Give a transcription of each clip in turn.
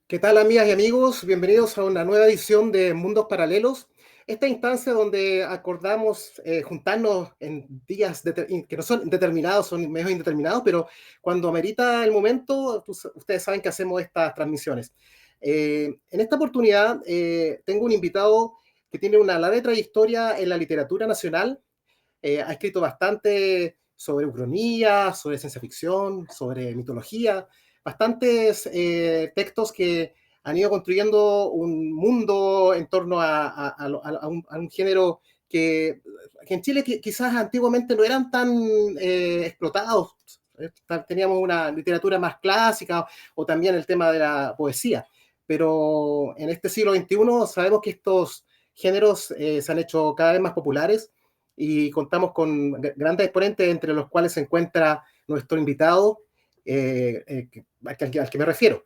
¿Qué tal, amigas y amigos? Bienvenidos a una nueva edición de Mundos Paralelos. Esta instancia donde acordamos juntarnos en días que no son determinados, son medios indeterminados, pero cuando amerita el momento, ustedes saben que hacemos estas transmisiones. En esta oportunidad tengo un invitado que tiene una larga trayectoria en la literatura nacional. Ha escrito bastante sobre ucronía, sobre ciencia ficción, sobre mitología, bastantes textos que han ido construyendo un mundo en torno a un género que en Chile quizás antiguamente no eran tan explotados. Teníamos una literatura más clásica o también el tema de la poesía. Pero en este siglo XXI sabemos que estos géneros se han hecho cada vez más populares y contamos con grandes exponentes, entre los cuales se encuentra nuestro invitado, al que me refiero.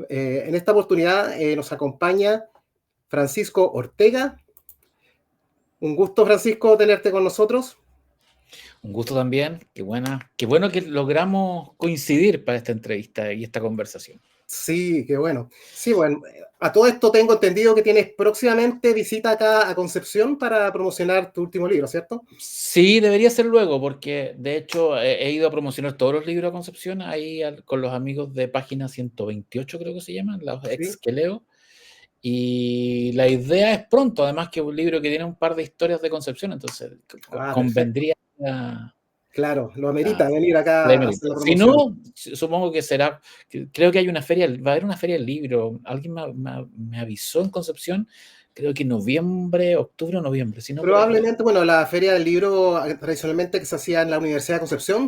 En esta oportunidad nos acompaña Francisco Ortega. Un gusto, Francisco, tenerte con nosotros. Un gusto también, qué bueno que logramos coincidir para esta entrevista y esta conversación. Sí, qué bueno. Sí, bueno, a todo esto tengo entendido que tienes próximamente visita acá a Concepción para promocionar tu último libro, ¿cierto? Sí, debería ser luego, porque de hecho he ido a promocionar todos los libros a Concepción ahí con los amigos de Página 128, creo que se llaman, los ex Sí. que leo. Y la idea es pronto, además que es un libro que tiene un par de historias de Concepción, entonces Ah, perfecto. convendría a, Claro, lo a- amerita venir acá a hacer la Si promoción. no, supongo que será, creo que hay una feria, va a haber una feria del libro, alguien me avisó en Concepción, creo que noviembre, octubre o noviembre, si no, Probablemente, bueno, la feria del libro tradicionalmente que se hacía en la Universidad de Concepción,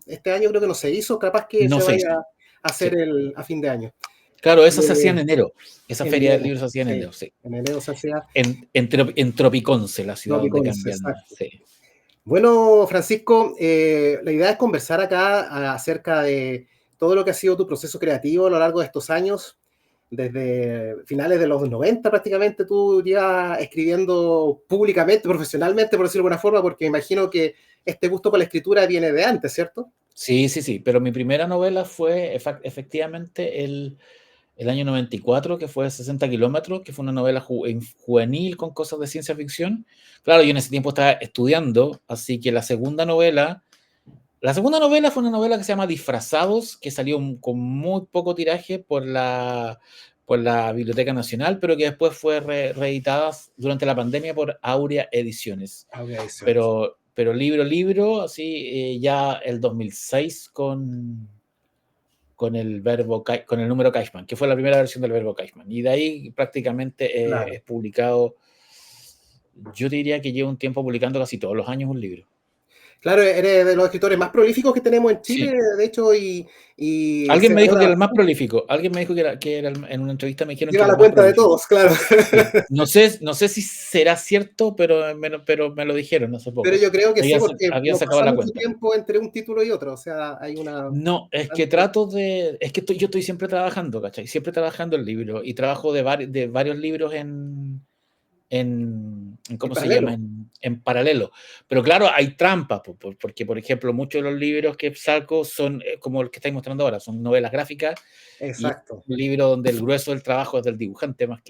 este año creo que no se hizo, capaz que no se se vaya hizo. a hacer Sí. a fin de año. Claro, esa se hacía en Eh, enero, esa en feria del enero, libro se hacía en sí, enero, sí. en enero se hacía En Tropiconce, la ciudad donde Tropicones, cambian, exacto. sí. Bueno, Francisco, la idea es conversar acá acerca de todo lo que ha sido tu proceso creativo a lo largo de estos años. Desde finales de los 90 prácticamente tú llevas escribiendo públicamente, profesionalmente, por decirlo de alguna forma, porque imagino que este gusto por la escritura viene de antes, ¿cierto? Sí, sí, sí, pero mi primera novela fue efectivamente el año 94, que fue 60 kilómetros, que fue una novela juvenil con cosas de ciencia ficción. Claro, yo en ese tiempo estaba estudiando, así que la segunda novela fue una novela que se llama Disfrazados, que salió con muy poco tiraje por la Biblioteca Nacional, pero que después fue reeditada durante la pandemia por Aurea Ediciones. Aurea Ediciones. Pero libro, así, ya el 2006 con el número Caixman, que fue la primera versión del verbo Caixman. Y de ahí prácticamente Claro. he publicado, yo diría que llevo un tiempo publicando casi todos los años un libro. Claro, eres de los escritores más prolíficos que tenemos en Chile, Sí. de hecho, y Alguien se me dijo que era valora, el más prolífico. Alguien me dijo en una entrevista me dijeron que lleva era la el más cuenta de prolífico. todos, claro. Sí. No sé si será cierto, pero me lo dijeron hace Pero poco. yo creo que sí, Habían, porque habían no sacado pasa la mucho cuenta. tiempo entre un título y otro, o sea, hay una... No, es que yo estoy siempre trabajando, ¿cachai? Siempre trabajando en libros y trabajo de varios libros En ¿cómo se llama? paralelo, En paralelo. Pero claro, hay trampas, porque, por ejemplo, muchos de los libros que saco son como el que estáis mostrando ahora, son novelas gráficas y es exacto. un libro donde el grueso del trabajo es del dibujante, más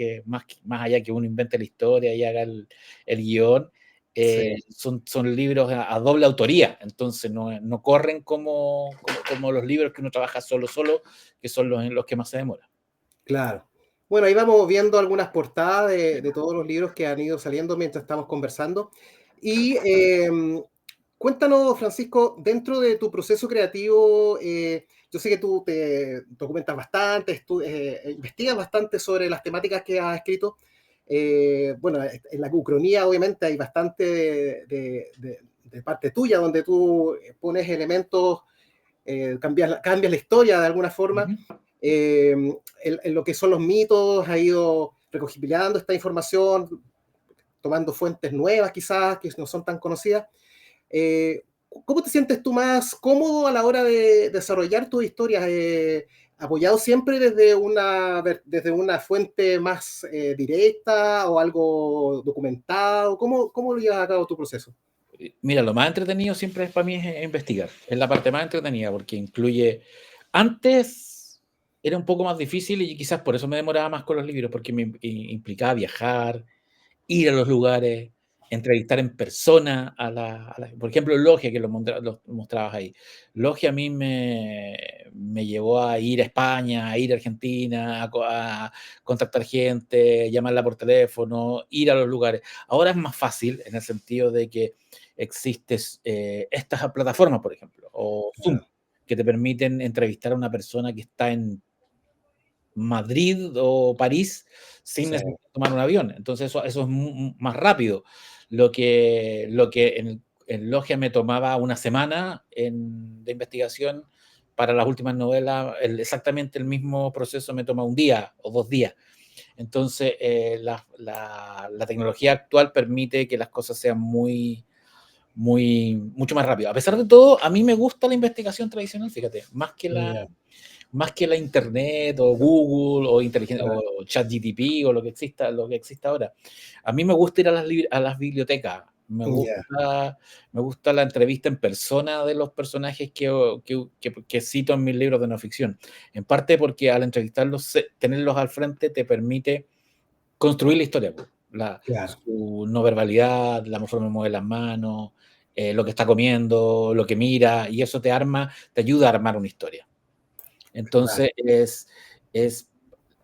allá que uno invente la historia y haga el guión. Sí, Son libros a doble autoría, entonces no corren como los libros que uno trabaja solo, que son los que más se demoran. claro. Bueno, ahí vamos viendo algunas portadas de todos los libros que han ido saliendo mientras estamos conversando. Y cuéntanos, Francisco, dentro de tu proceso creativo, yo sé que tú te documentas bastante, investigas bastante sobre las temáticas que has escrito. Bueno, en la ucronía obviamente hay bastante de parte tuya, donde tú pones elementos, cambias la historia de alguna forma. Ujú. En lo que son los mitos, ha ido recopilando esta información, tomando fuentes nuevas quizás, que no son tan conocidas. ¿Cómo te sientes tú más cómodo a la hora de desarrollar tus historias? ¿Apoyado siempre desde una fuente más directa o algo documentado? ¿Cómo lo llevas a cabo tu proceso? Mira, lo más entretenido siempre para mí es investigar. Es la parte más entretenida porque incluye. Antes. era un poco más difícil y quizás por eso me demoraba más con los libros, porque me implicaba viajar, ir a los lugares, entrevistar en persona por ejemplo, Logia, que lo mostrabas ahí. Logia a mí me llevó a ir a España, a ir a Argentina, a contactar gente, llamarla por teléfono, ir a los lugares. Ahora es más fácil en el sentido de que existen estas plataformas, por ejemplo, o Zoom, Claro, que te permiten entrevistar a una persona que está en Madrid o París sin sí, necesitar tomar un avión. Entonces eso es más rápido. Lo que en Logia me tomaba una semana de investigación, para las últimas novelas exactamente el mismo proceso me toma un día o 2 días. Entonces la tecnología actual permite que las cosas sean mucho más rápido. A pesar de todo, a mí me gusta la investigación tradicional, fíjate, ya, más que la internet o Google o claro, o ChatGPT o lo que exista ahora. A mí me gusta ir a las bibliotecas. ya, Me gusta la entrevista en persona de los personajes que cito en mis libros de no ficción. En parte porque al entrevistarlos, tenerlos al frente te permite construir la historia. claro, Su no verbalidad, la forma de mover las manos, lo que está comiendo, lo que mira, y eso te ayuda a armar una historia. claro, Entonces,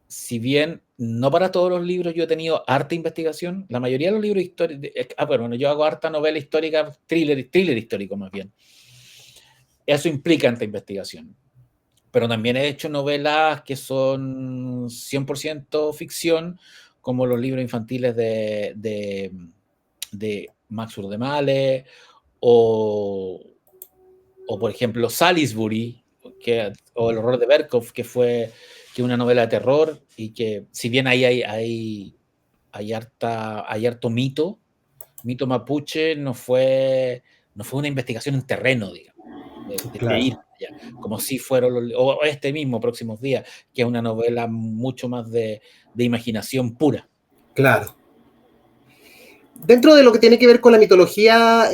si bien no para todos los libros yo he tenido harta investigación, la mayoría de los libros históricos, bueno, yo hago harta novela histórica, thriller histórico más bien. Eso implica harta investigación. Pero también he hecho novelas que son 100% ficción, como los libros infantiles de Max Urdemale, o, o por ejemplo Salisbury, o El horror de Berkov, que es una novela de terror, y que si bien ahí hay harto mito mapuche, no fue una investigación en terreno, digamos, de ir claro, allá, como si fueron o este mismo Próximos Días, que es una novela mucho más de imaginación pura. claro. Dentro de lo que tiene que ver con la mitología,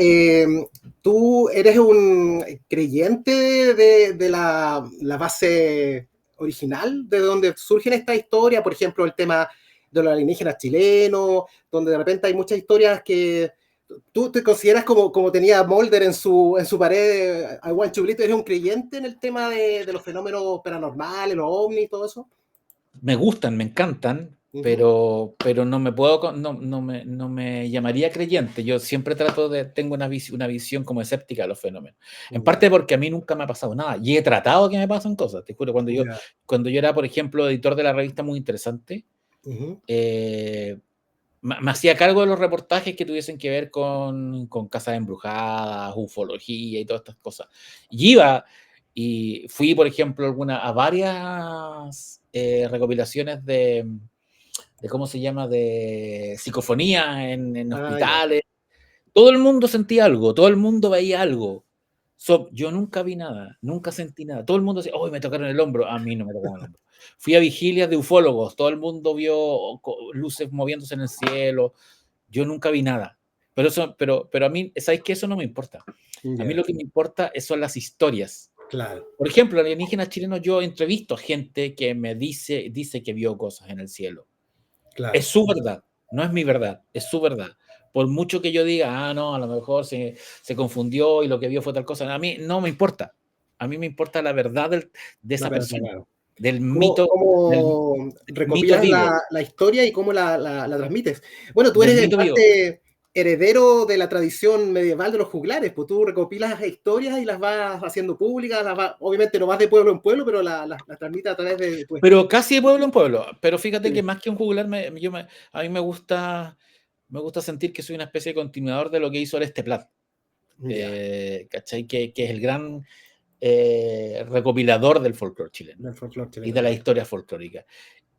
¿tú eres un creyente de la base original, de donde surgen estas historias? Por ejemplo, el tema de los alienígenas chilenos, donde de repente hay muchas historias que tú te consideras como tenía Mulder en su pared, I Want Chublito, ¿eres un creyente en el tema de los fenómenos paranormales, los ovnis y todo eso? Me gustan, me encantan, Ujú. pero no me llamaría creyente. Yo siempre tengo una visión como escéptica de los fenómenos. En Ya, parte porque a mí nunca me ha pasado nada y he tratado que me pasen cosas. Te juro, ya, cuando yo era, por ejemplo, editor de la revista Muy Interesante, ujú, eh, me hacía cargo de los reportajes que tuviesen que ver con casas embrujadas, ufología y todas estas cosas. Y fui, por ejemplo, a varias recopilaciones ¿cómo se llama?, de psicofonía en ah, ya, hospitales. Todo el mundo sentía algo, todo el mundo veía algo. Yo nunca vi nada, nunca sentí nada. Todo el mundo decía, oh, me tocaron el hombro. A mí no me tocaron el hombro. Fui a vigilias de ufólogos, todo el mundo vio luces moviéndose en el cielo. Yo nunca vi nada. Pero a mí, ¿sabes qué? Eso no me importa. A mí ya, lo que me importa son las historias. claro, Por ejemplo, alienígenas chilenos, yo entrevisto a gente que me dice que vio cosas en el cielo. Es claro. su verdad, no es mi verdad, es su verdad. Por mucho que yo diga, no, a lo mejor se confundió y lo que vio fue tal cosa, a mí no me importa. A mí me importa la verdad de La esa verdad, persona, claro. del ¿Cómo, mito, del cómo mito recopilas vivo, la historia y cómo la transmites? Bueno, tú del eres en mito vivo. parte heredero de la tradición medieval de los juglares, pues tú recopilas historias y las vas haciendo públicas, obviamente no vas de pueblo en pueblo, pero las transmites a través de tu Pero escrito. casi de pueblo en pueblo. Pero fíjate que Sí, más que un juglar, a mí me gusta sentir que soy una especie de continuador de lo que hizo Oreste Plat. ya, ¿Cachai? Que es el gran recopilador del folclore chileno del folclore y chileno, de la claro. historia folclórica.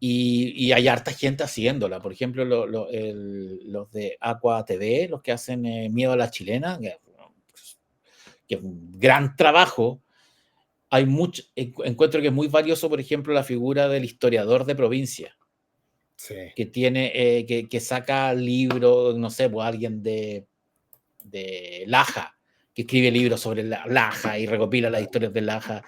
Y hay harta gente haciéndola. Por ejemplo, los de Aqua TV, los que hacen Miedo a la Chilena, que es un gran trabajo. Encuentro que es muy valioso, por ejemplo, la figura del historiador de provincia, Sí, que saca libros, no sé, pues alguien de Laja, que escribe libros sobre Laja y recopila las claro. historias de Laja.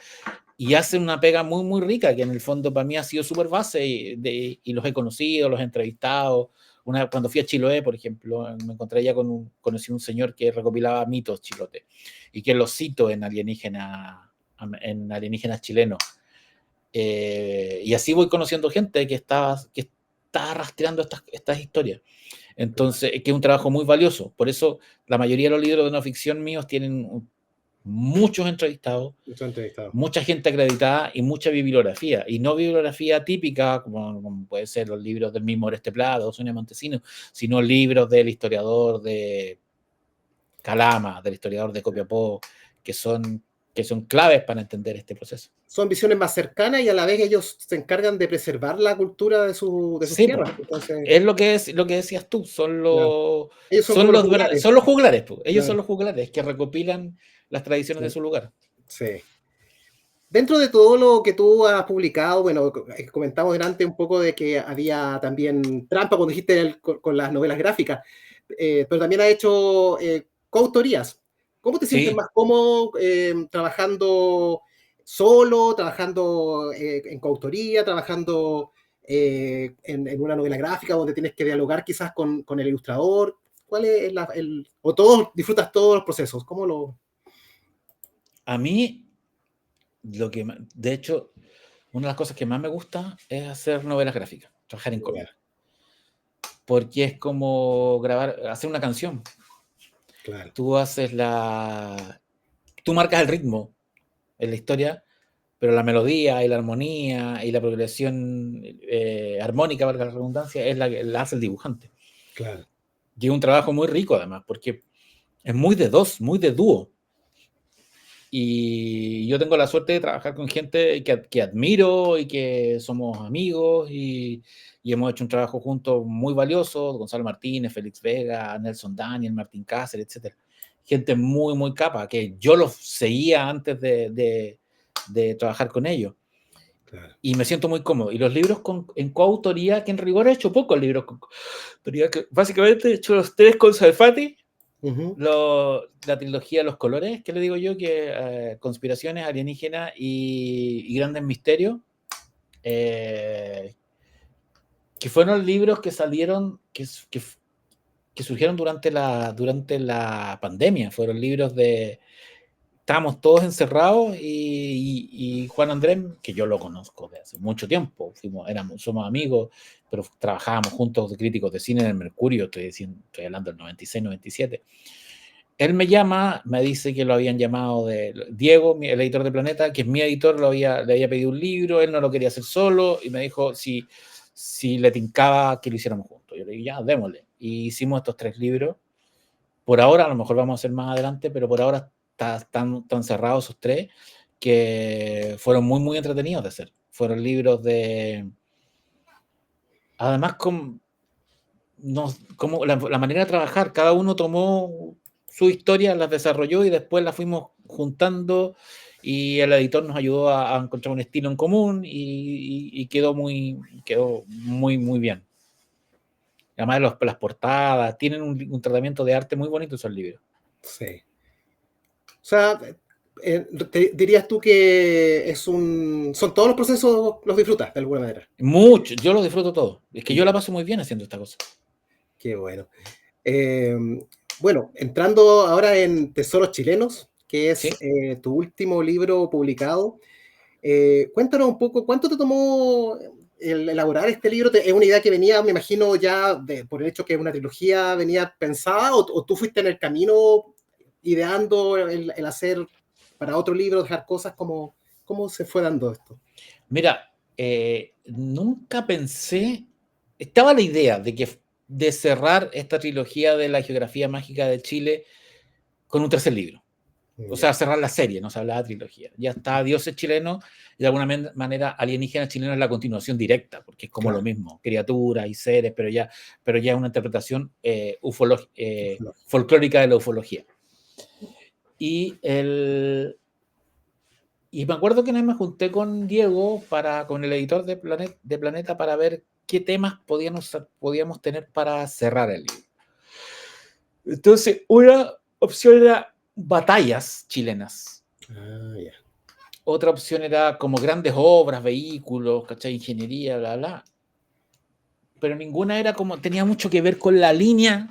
y hacen una pega muy, muy rica, que en el fondo para mí ha sido súper base y los he conocido, los he entrevistado. Cuando fui a Chiloé, por ejemplo, me encontré ya conocí un señor que recopilaba mitos chilotes y que los cito en alienígenas chilenos. Y así voy conociendo gente que está rastreando estas historias. Entonces, que es un trabajo muy valioso. Por eso, la mayoría de los libros de no ficción míos tienen muchos entrevistados, mucha gente acreditada y mucha bibliografía. Y no bibliografía típica, como puede ser los libros del mismo Oreste Plata o Sonia Montesinos, sino libros del historiador de Calama, del historiador de Copiapó, que son claves para entender este proceso. Son visiones más cercanas y a la vez ellos se encargan de preservar la cultura de sus Sí, tierras. Entonces, es lo que decías tú, claro. Ellos son como los juglares. Son los juglares, pues. Ellos Claro. son los juglares que recopilan las tradiciones Sí. de su lugar. Sí. Dentro de todo lo que tú has publicado, bueno, comentamos delante un poco de que había también trampa cuando dijiste con las novelas gráficas, pero también has hecho coautorías. ¿Cómo te sientes Sí. más cómodo trabajando solo, trabajando en coautoría, trabajando en una novela gráfica donde tienes que dialogar quizás con el ilustrador? ¿Cuál es o todos disfrutas todos los procesos? ¿Cómo lo...? A mí, de hecho, una de las cosas que más me gusta es hacer novelas gráficas, trabajar en cómic. Porque es como hacer una canción. Claro. Tú marcas el ritmo en la historia, pero la melodía y la armonía y la progresión armónica, valga la redundancia, es la hace el dibujante. Claro. Y es un trabajo muy rico además, porque es muy de dos, muy de dúo. Y yo tengo la suerte de trabajar con gente que admiro y que somos amigos y hemos hecho un trabajo juntos muy valioso, Gonzalo Martínez, Félix Vega, Nelson Daniel, Martín Cáceres, etc. Gente muy, muy capa, que yo los seguía antes de trabajar con ellos. Claro. Y me siento muy cómodo. Y los libros en coautoría, que en rigor he hecho pocos libros con coautoría, que básicamente he hecho los 3 con Salfati. La trilogía de los colores, que le digo yo, que conspiraciones alienígenas y grandes misterios, que fueron libros que salieron, que surgieron durante la pandemia. Fueron libros estábamos todos encerrados y Juan Andrés, que yo lo conozco de hace mucho tiempo, somos amigos, pero trabajábamos juntos de críticos de cine en el Mercurio, estoy hablando del 96, 97. Él me llama, me dice que lo habían llamado Diego, el editor de Planeta, que es mi editor, le había pedido un libro, él no lo quería hacer solo, y me dijo si le tincaba que lo hiciéramos juntos. Yo le dije, ya, démosle. Y hicimos estos 3 libros. Por ahora, a lo mejor vamos a hacer más adelante, pero por ahora están cerrados esos 3, que fueron muy, muy entretenidos de hacer. Fueron libros además, como la manera de trabajar, cada uno tomó su historia, las desarrolló y después las fuimos juntando y el editor nos ayudó a encontrar un estilo en común y quedó muy, muy bien. Además, las portadas tienen un tratamiento de arte muy bonito esos libros. Sí. O sea, dirías tú que son todos los procesos, los disfrutas de alguna manera. Mucho, yo los disfruto todos. Es que yo la paso muy bien haciendo esta cosa. Qué bueno. Bueno, entrando ahora en Tesoros Chilenos, que es tu último libro publicado, cuéntanos un poco, ¿cuánto te tomó elaborar este libro? ¿Es una idea que venía, me imagino, ya por el hecho que es una trilogía, venía pensada, o tú fuiste en el camino ideando el hacer para otro libro, dejar cosas? ¿Cómo se fue dando esto? Mira, nunca pensé, estaba la idea de cerrar esta trilogía de la geografía mágica de Chile con un tercer libro. O sea, cerrar la serie, no se hablaba de trilogía. Ya está Dioses Chilenos y de alguna manera Alienígenas Chilenos es la continuación directa, porque es como lo mismo, criaturas y seres, pero ya es una interpretación folclórica de la ufología. Y me acuerdo que una vez me junté con Diego, con el editor de Planeta, para ver qué temas podíamos tener para cerrar el libro. Entonces, una opción era batallas chilenas. Otra opción era como grandes obras, vehículos, ¿cachai? Ingeniería, bla, bla. Pero ninguna era como, tenía mucho que ver con la línea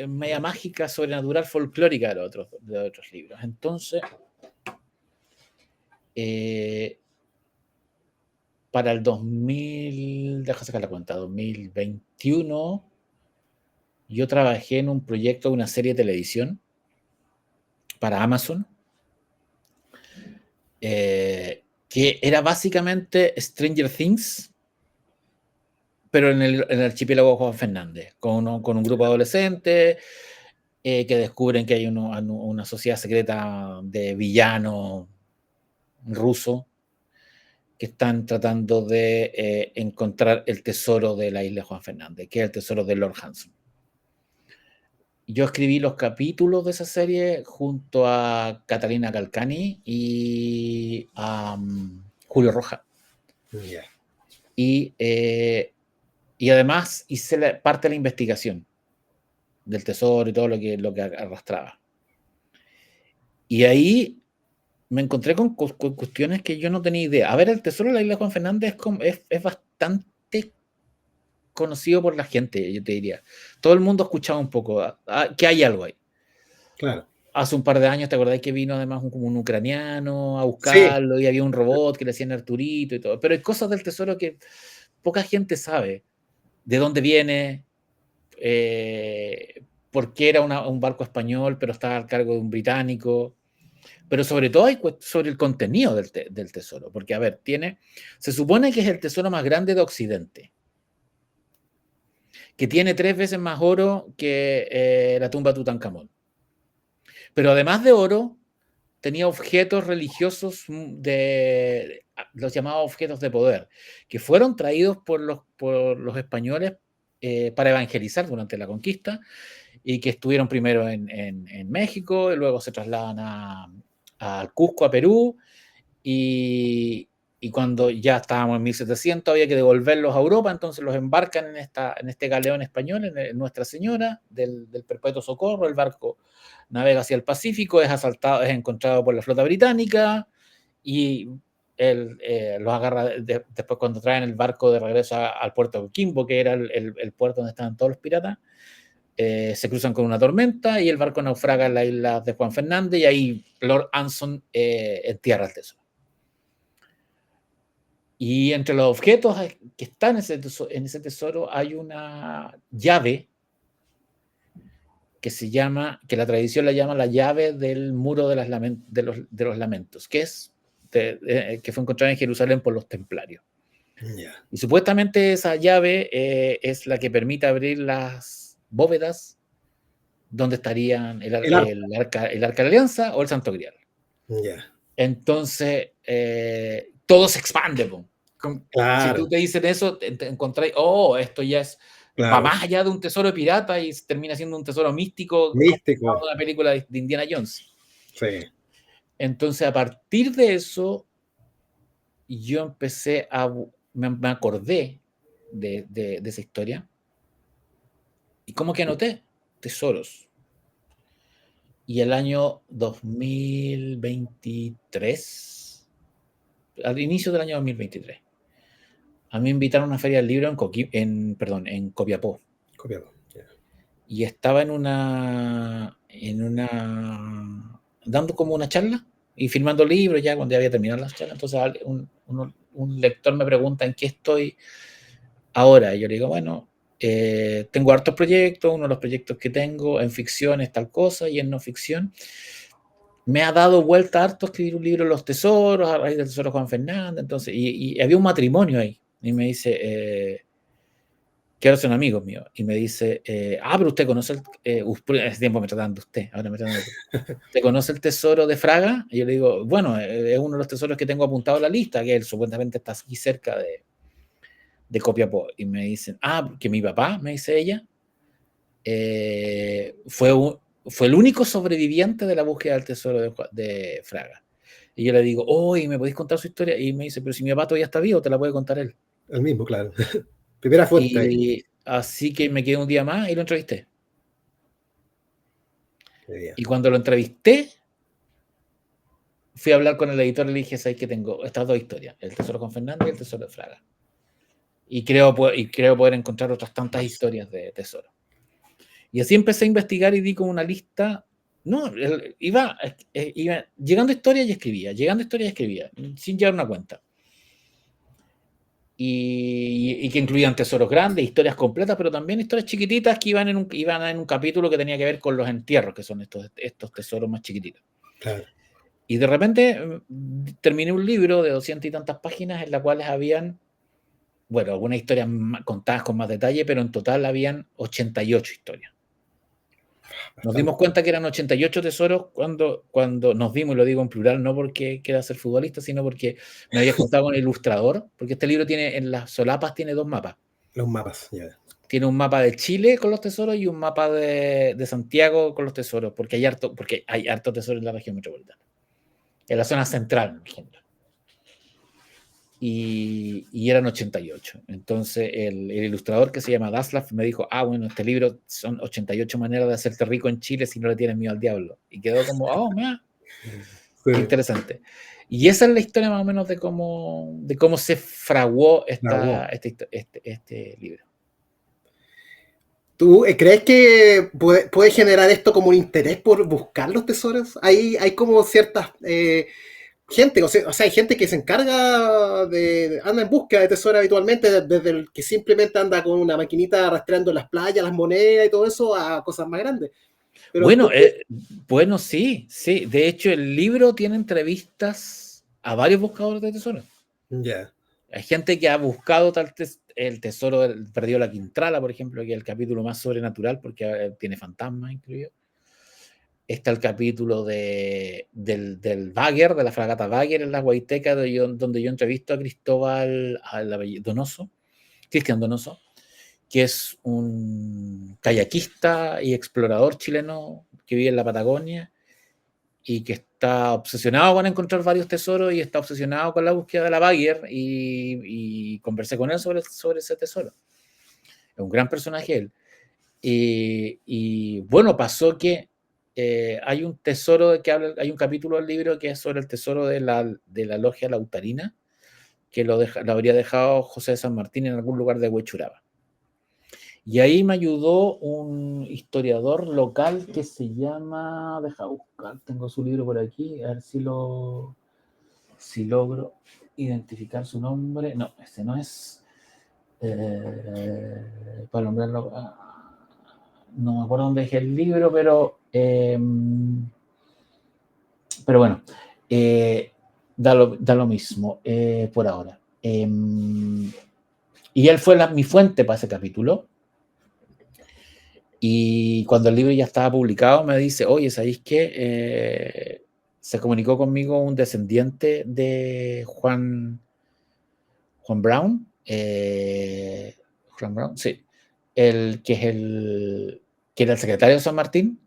media mágica, sobrenatural, folclórica de otros libros. Entonces, para el 2000, sacar la cuenta, 2021, yo trabajé en un proyecto de una serie de televisión para Amazon, que era básicamente Stranger Things, pero en el archipiélago Juan Fernández, con un grupo de adolescentes que descubren que hay una sociedad secreta de villanos rusos que están tratando de encontrar el tesoro de la isla de Juan Fernández, que es el tesoro de Lord Hanson. Yo escribí los capítulos de esa serie junto a Catalina Calcani y a Julio Roja. Yeah. Y además hice parte de la investigación del tesoro y todo lo que arrastraba. Y ahí me encontré con cuestiones que yo no tenía idea. A ver, el tesoro de la isla de Juan Fernández es bastante conocido por la gente, yo te diría. Todo el mundo ha escuchado un poco que hay algo ahí. Claro. Hace un par de años, ¿te acordás que vino además como un ucraniano a Sí. buscarlo y había un robot que le hacían Arturito y todo? Pero hay cosas del tesoro que poca gente sabe. ¿De dónde viene? ¿Por qué era un barco español pero estaba al cargo de un británico? Pero sobre todo hay sobre el contenido del tesoro. Porque, a ver, se supone que es el tesoro más grande de Occidente, que tiene 3 veces más oro que la tumba de Tutankamón. Pero además de oro, tenía objetos religiosos los llamados objetos de poder, que fueron traídos por los españoles para evangelizar durante la conquista y que estuvieron primero en México y luego se trasladan al Cusco, a Perú, y cuando ya estábamos en 1700 había que devolverlos a Europa, entonces los embarcan en este galeón español, en Nuestra Señora del Perpetuo Socorro. El barco navega hacia el Pacífico, es asaltado, es encontrado por la flota británica y los agarra después cuando traen el barco de regreso al puerto de Coquimbo, que era el puerto donde estaban todos los piratas. Se cruzan con una tormenta y el barco naufraga en la isla de Juan Fernández y ahí Lord Anson entierra el tesoro. Y entre los objetos que están en ese tesoro hay una llave que la tradición la llama la llave del muro de los lamentos, que fue encontrada en Jerusalén por los templarios. Yeah. Y supuestamente esa llave es la que permite abrir las bóvedas donde estarían el arca de la Alianza o el Santo Grial. Yeah. Entonces, todo se expande. Claro. Si tú te dicen eso, te encontráis, esto ya va más allá de un tesoro pirata y termina siendo un tesoro místico. Como una película de Indiana Jones. Sí. Entonces, a partir de eso, yo empecé me acordé de esa historia y como que anoté tesoros. Y el año 2023, al inicio del año 2023, a mí me invitaron a una feria del libro en Copiapó. Copiapó, yeah. Y estaba dando como una charla y filmando libros ya cuando ya había terminado las charlas. Entonces un lector me pregunta en qué estoy ahora. Y yo le digo, bueno, tengo hartos proyectos. Uno de los proyectos que tengo en ficción es tal cosa y en no ficción me ha dado vuelta harto escribir un libro, Los Tesoros, a raíz del tesoro Juan Fernández. Entonces, y había un matrimonio ahí. Y me dice, que ahora son amigos míos, y me dice, pero usted conoce ese tiempo me tratan de usted, ahora me tratan de ¿usted conoce el tesoro de Fraga? Y yo le digo, bueno, es uno de los tesoros que tengo apuntado en la lista, que él supuestamente está aquí cerca de Copiapó. Y me dicen, que mi papá, me dice ella, fue el único sobreviviente de la búsqueda del tesoro de Fraga. Y yo le digo, ¿y me podéis contar su historia? Y me dice, pero si mi papá todavía está vivo, te la puede contar él. El mismo, claro. Primera fuente. Y así que me quedé un día más y lo entrevisté. Y cuando lo entrevisté, fui a hablar con el editor y le dije, ¿sabes que tengo estas dos historias? El tesoro con Fernando y el tesoro de Fraga. Y creo poder encontrar otras tantas historias de tesoro. Y así empecé a investigar y di como una lista. No, iba llegando a historias y escribía, sin llevar una cuenta. Y que incluían tesoros grandes, historias completas, pero también historias chiquititas que iban en un capítulo que tenía que ver con los entierros, que son estos tesoros más chiquititos. Claro. Y de repente terminé un libro de 200 y tantas páginas en las cuales habían, bueno, algunas historias contadas con más detalle, pero en total habían 88 historias. Nos dimos cuenta que eran 88 tesoros cuando nos dimos, y lo digo en plural, no porque quiera ser futbolista, sino porque me había juntado con el ilustrador, porque este libro tiene, en las solapas tiene dos mapas. Los mapas, ya. Yeah. Tiene un mapa de Chile con los tesoros y un mapa de Santiago con los tesoros, porque hay harto tesoro en la región metropolitana. En la zona central, por ejemplo. Y eran 88. Entonces el ilustrador, que se llama Daslav, me dijo, bueno, este libro son 88 maneras de hacerte rico en Chile si no le tienes miedo al diablo. Y quedó como, mira, sí. Qué interesante. Y esa es la historia más o menos de cómo se fraguó este libro. ¿Tú crees que puede generar esto como un interés por buscar los tesoros? Hay como ciertas... gente, o sea, hay gente que se encarga anda en búsqueda de tesoro habitualmente, desde el que simplemente anda con una maquinita rastreando las playas, las monedas y todo eso, a cosas más grandes. Pero bueno, sí. De hecho, el libro tiene entrevistas a varios buscadores de tesoros. Ya. Yeah. Hay gente que ha buscado el tesoro perdido la Quintrala, por ejemplo, que es el capítulo más sobrenatural porque tiene fantasmas incluidos. Está el capítulo del Bagger, de la fragata Bagger en la Guaiteca, donde yo entrevisto a Cristian Donoso, que es un kayakista y explorador chileno que vive en la Patagonia y que está obsesionado con encontrar varios tesoros y está obsesionado con la búsqueda de la Bagger, y conversé con él sobre ese tesoro. Es un gran personaje él. Y bueno, pasó que hay un tesoro hay un capítulo del libro que es sobre el tesoro de la logia lautarina, que lo habría dejado José de San Martín en algún lugar de Huechuraba. Y ahí me ayudó un historiador local que se llama, deja buscar, tengo su libro por aquí, a ver si logro identificar su nombre. No, ese no es, para nombrarlo, no me acuerdo dónde dejé el libro, pero bueno, da lo mismo por ahora. Y él fue mi fuente para ese capítulo. Y cuando el libro ya estaba publicado, me dice, oye, ¿sabéis qué? Se comunicó conmigo un descendiente de Juan Brown. Juan Brown, sí. Que era el secretario de San Martín.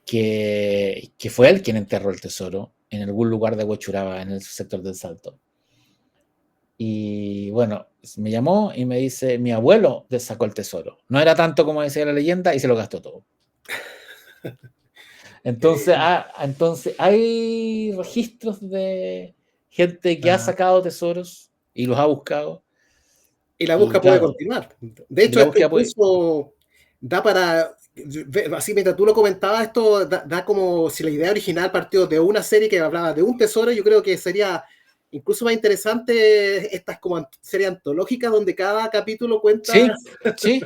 Que fue él quien enterró el tesoro en algún lugar de Huechuraba, en el sector del Salto. Y bueno, me llamó y me dice, mi abuelo sacó el tesoro. No era tanto como decía la leyenda y se lo gastó todo. Entonces hay registros de gente que ha sacado tesoros y los ha buscado. Y la búsqueda puede continuar. De hecho, esto incluso da para... Así, mientras tú lo comentabas, esto da como si la idea original partió de una serie que hablaba de un tesoro. Yo creo que sería incluso más interesante estas como series antológicas donde cada capítulo cuenta... Sí.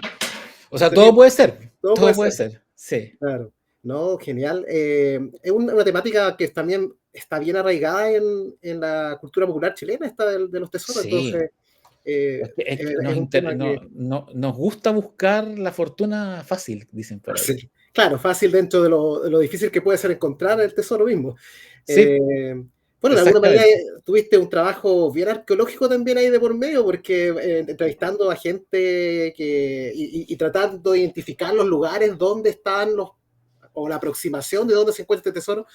O sea, todo puede ser. Todo puede ser. Sí. Claro. No, genial. Es una temática que también está bien arraigada en la cultura popular chilena, esta de los tesoros. Sí. Entonces, nos gusta buscar la fortuna fácil, dicen por ahí. Sí. Claro, fácil dentro de lo difícil que puede ser encontrar el tesoro mismo. Sí. Bueno, de alguna manera tuviste un trabajo bien arqueológico también ahí de por medio, porque entrevistando a gente y tratando de identificar los lugares donde están o la aproximación de dónde se encuentra este tesoro,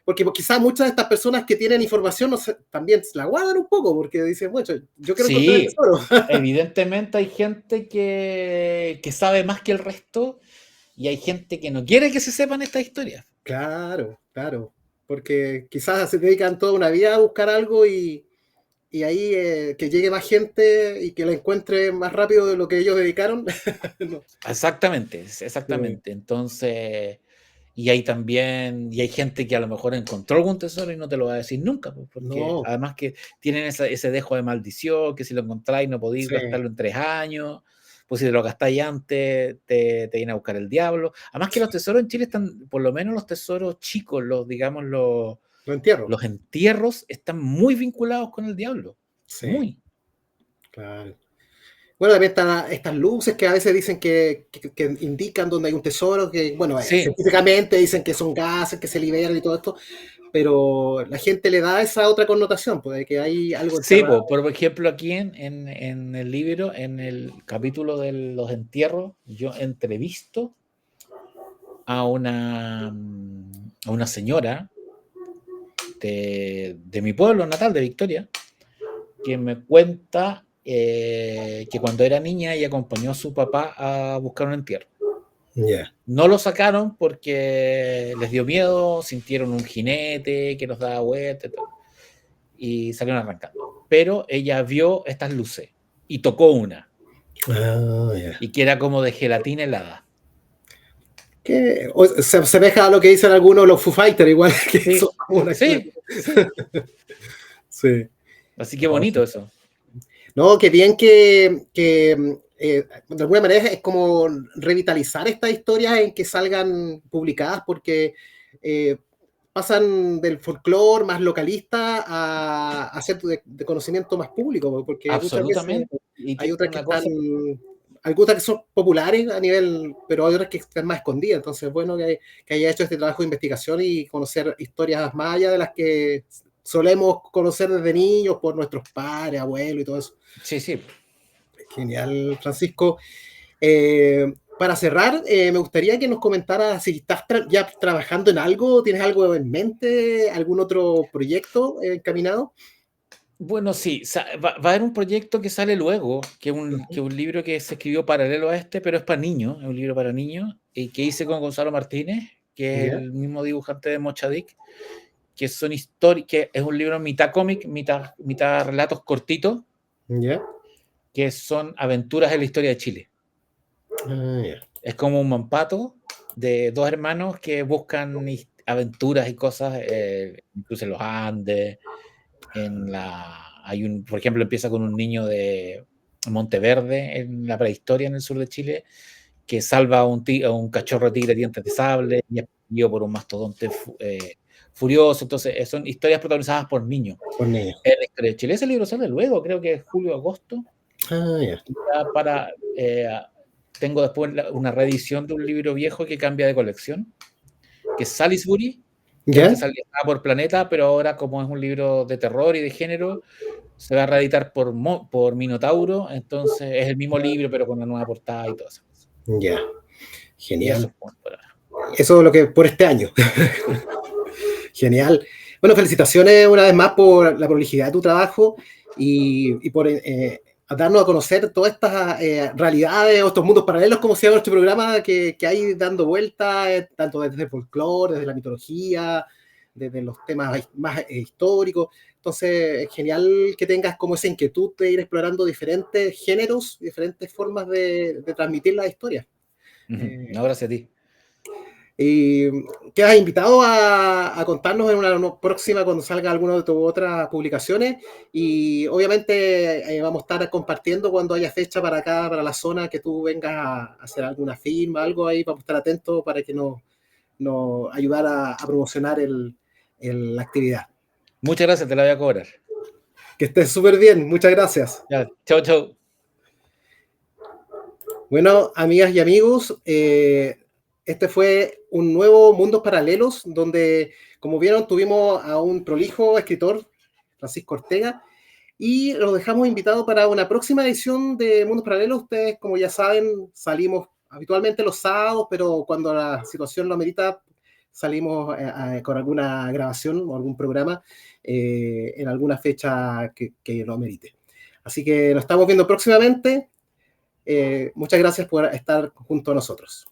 porque quizás muchas de estas personas que tienen información también la guardan un poco, porque dicen, bueno, yo quiero encontrar el tesoro. Evidentemente hay gente que sabe más que el resto y hay gente que no quiere que se sepan estas historias. Claro. porque quizás se dedican toda una vida a buscar algo y ahí que llegue más gente y que la encuentre más rápido de lo que ellos dedicaron. No. Exactamente, Sí. exactamente. Entonces, y hay gente que a lo mejor encontró algún tesoro y no te lo va a decir nunca, pues, porque No, además que tienen ese dejo de maldición, que si lo encontráis no podéis sí, gastarlo en 3 años, pues si te lo gastáis antes, te viene a buscar el diablo. Además que los tesoros en Chile están, por lo menos los tesoros chicos, digamos, lo entierro. los entierros están muy vinculados con el diablo. Sí, Muy. claro. Bueno, también están estas luces que a veces dicen que indican dónde hay un tesoro, que, bueno, Sí, científicamente dicen que son gases que se liberan y todo esto, pero la gente le da esa otra connotación, pues, de que hay algo sí, enterrado. por ejemplo, aquí en el libro, en el capítulo de los entierros, yo entrevisto a una señora de mi pueblo natal, de Victoria, que me cuenta que cuando era niña ella acompañó a su papá a buscar un entierro. Ya. No lo sacaron porque les dio miedo, sintieron un jinete que nos daba vueltas y salieron arrancando. Pero ella vio estas luces y tocó una, Ah, ya. y que era como de gelatina helada. Que se asemeja a lo que dicen algunos los Foo Fighters, igual que son Sí, como una sí, gelatina. sí. Sí. Así que No, bonito eso. no, qué bien que de alguna manera es como revitalizar estas historias en que salgan publicadas, porque eh, pasan del folclore más localista a ser de conocimiento más público, porque muchas veces Absolutamente. Y hay tiene otras que una están, cosa. algunas que son populares a nivel, pero hay otras que están más escondidas. Entonces, bueno, que haya hecho este trabajo de investigación y conocer historias más allá de las que solemos conocer desde niños por nuestros padres, abuelos y todo eso. Sí, sí. Genial, Francisco. Para cerrar, me gustaría que nos comentaras si estás ya trabajando en algo, tienes algo en mente, algún otro proyecto encaminado. Bueno, sí, va a haber un proyecto que sale luego, que un libro que se escribió paralelo a este, pero es para niños, es un libro para niños, y que hice con Gonzalo Martínez, que es ¿Ya? el mismo dibujante de Mochadic, que son historias, que es un libro mitad cómic, mitad relatos cortitos, ¿Ya? que son aventuras en la historia de Chile. Ah, ya. Es como un mampato de dos hermanos que buscan aventuras y cosas, incluso en los Andes, por ejemplo, empieza con un niño de Monteverde, en la prehistoria en el sur de Chile, que salva a un cachorro de tigre de dientes de sable y es perseguido por un mastodonte furioso. Entonces, son historias protagonizadas por niños. Con niños. Es la historia de Chile. Ese libro sale luego, creo que es julio, agosto. Ah, ya. Ya tengo después una reedición de un libro viejo que cambia de colección, que es Salisbury, que ¿Ya? antes salía por Planeta, pero ahora, como es un libro de terror y de género, se va a reeditar por Minotauro. Entonces es el mismo libro, pero con una nueva portada y todo eso. Ya. Y eso Genial. es por ahora. Eso es lo que por este año. Sí. Genial. Bueno, felicitaciones una vez más por la prolijidad de tu trabajo y por darnos a conocer todas estas realidades o estos mundos paralelos, como se llama nuestro programa, que hay dando vueltas, tanto desde el folclore, desde la mitología, desde los temas más históricos. Entonces, es genial que tengas como esa inquietud de ir explorando diferentes géneros, diferentes formas de transmitir la historia. No, gracias a ti. Y quedas invitado a contarnos en una próxima cuando salga alguna de tus otras publicaciones y obviamente vamos a estar compartiendo cuando haya fecha para acá, para la zona, que tú vengas a hacer alguna firma, algo ahí, vamos a estar atentos para que nos ayudar a promocionar la actividad. Muchas gracias, te la voy a cobrar. Que estés súper bien, muchas gracias. Ya, chao, chao. Bueno, amigas y amigos, este fue un nuevo Mundos Paralelos, donde, como vieron, tuvimos a un prolijo escritor, Francisco Ortega, y los dejamos invitados para una próxima edición de Mundos Paralelos. Ustedes, como ya saben, salimos habitualmente los sábados, pero cuando la situación lo amerita, salimos con alguna grabación o algún programa en alguna fecha que lo amerite. Así que nos estamos viendo próximamente. Muchas gracias por estar junto a nosotros.